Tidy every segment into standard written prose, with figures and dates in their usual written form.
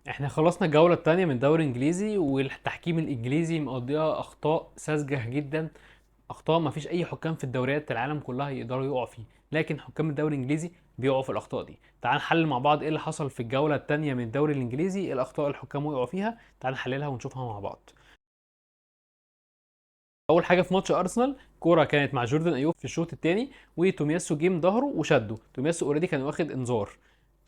احنا خلصنا الجولة التانية من الدوري الانجليزي، والتحكيم الانجليزي مقضيها اخطاء ساذجة جدا. اخطاء ما فيش اي حكام في الدوريات العالم كلها يقدروا يقعوا فيه، لكن حكام الدوري الانجليزي بيقعوا في الاخطاء دي. تعال نحلل مع بعض ايه اللي حصل في الجولة التانية من الدوري الانجليزي، ايه الاخطاء الحكام وقعوا فيها. تعال نحللها ونشوفها مع بعض. اول حاجه في ماتش ارسنال، كوره كانت مع جوردن ايوب في الشوط الثاني، وتومياسو جه من ظهره وشده. تومياسو اوريدي كان واخد انذار.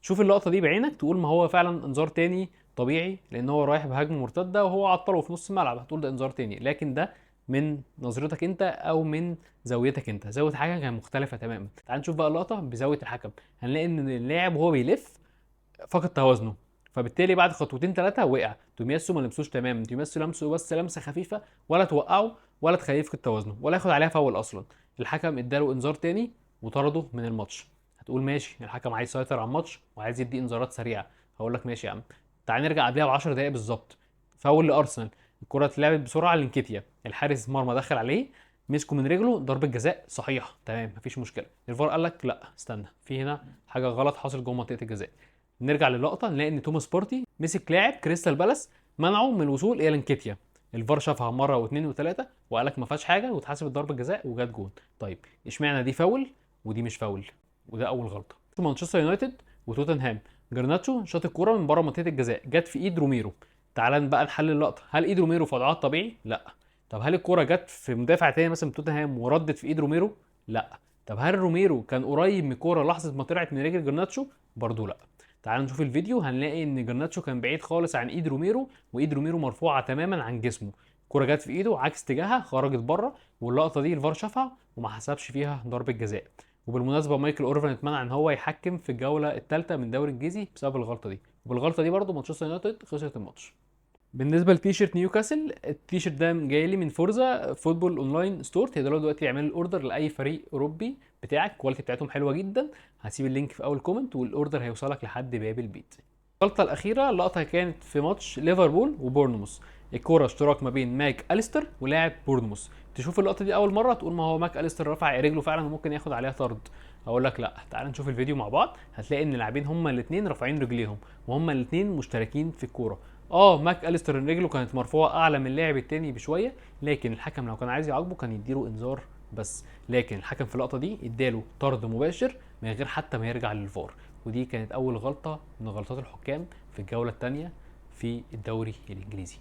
شوف اللقطه دي بعينك تقول ما هو فعلا انذار تاني طبيعي، لان هو رايح بهجمه مرتده وهو عطله في نص الملعب، هتقول ده انذار تاني. لكن ده من نظرتك انت او من زاويتك انت، زاويه الحكم كانت مختلفه تماما. تعال نشوف بقى اللقطه بزاويه الحكم. هنلاقي ان اللاعب وهو بيلف فقد توازنه، فبالتالي بعد خطوتين ثلاثه وقع. تومياسو ما لمسوش تماما، تومياسو لمسه بس لمسه خفيفه، ولا توقعه ولا تخليه يفقد توازنه ولا ياخد عليها فاول اصلا. الحكم اداله انذار تاني وطرده من الماتش. هتقول ماشي، الحكم عايز يسيطر على الماتش وعايز يدي انذارات سريعه. هقول لك ماشي يا عم. تعال نرجع قبلها ب 10 دقائق بالظبط. فاول لارسنال، الكره اتلعبت بسرعه لنكيتيا، الحارس مرمى دخل عليه، مسكه من رجله، ضربه جزاء صحيح تمام مفيش مشكله. الفار قال لك لا استنى، في هنا حاجه غلط حاصل جوه منطقه الجزاء. نرجع للقطه نلاقي ان توماس بارتي مسك لاعب كريستال بالاس، منعه من الوصول الى انكيتيا. الفار شافها مره واثنين وثلاثه وقال لك ما فيهاش حاجه واتحسبت ضربه جزاء وجات جون. طيب اشمعنى دي فاول ودي مش فاول؟ وده اول غلطه. في مانشستر يونايتد وتوتنهام، جرناتشو شاط الكوره من بره منطقه الجزاء، جت في ايد روميرو. تعال بقى نحلل اللقطه، هل ايد روميرو في وضعها الطبيعي؟ لا. طب هل الكوره جت في مدافع تاني مثلا من توتنهام وردت في ايد روميرو؟ لا. طب هل روميرو كان قريب من الكوره لحظه ما طلعت من رجل جرناتشو؟ برضه لا. تعال نشوف الفيديو، هنلاقي ان جرناتشو كان بعيد خالص عن ايد روميرو، وايد روميرو مرفوعه تماما عن جسمه. الكره جت في ايده عكس اتجاهها، خرجت بره، واللقطه دي الفار شافها وما حسبش فيها ضربه جزاء. وبالمناسبه مايكل اورفان اتمنع ان هو يحكم في الجوله الثالثه من الدوري الانجليزي بسبب الغلطه دي، وبالغلطه دي برضه مانشستر يونايتد خسرت الماتش. بالنسبه لتيشيرت نيوكاسل، التيشيرت ده جاي لي من فورزا فوتبول اونلاين ستور، تقدروا دلوقتي تعملوا الاوردر لاي فريق اوروبي بتاعك، الكواليتي بتاعتهم حلوه جدا. هسيب اللينك في اول كومنت والاوردر هيوصلك لحد باب البيت. الغلطه الاخيره لقطه كانت في ماتش ليفربول وبورنموث، الكوره اشتراك ما بين ماك اليستر ولاعب بورنموث. تشوف اللقطه دي اول مره تقول ما هو ماك اليستر رفع رجله فعلا وممكن ياخد عليها طرد. اقول لك لا، تعال نشوف الفيديو مع بعض. هتلاقي ان اللاعبين هما الاثنين رافعين رجليهم وهما الاثنين مشتركين في الكوره. ماك اليستر رجله كانت مرفوعه اعلى من اللاعب التاني بشويه، لكن الحكم لو كان عايز يعاقبه كان يديله انذار بس. لكن الحكم في اللقطه دي اداله طرد مباشر من غير حتى ما يرجع للفار. ودي كانت اول غلطه من غلطات الحكام في الجوله الثانيه في الدوري الانجليزي.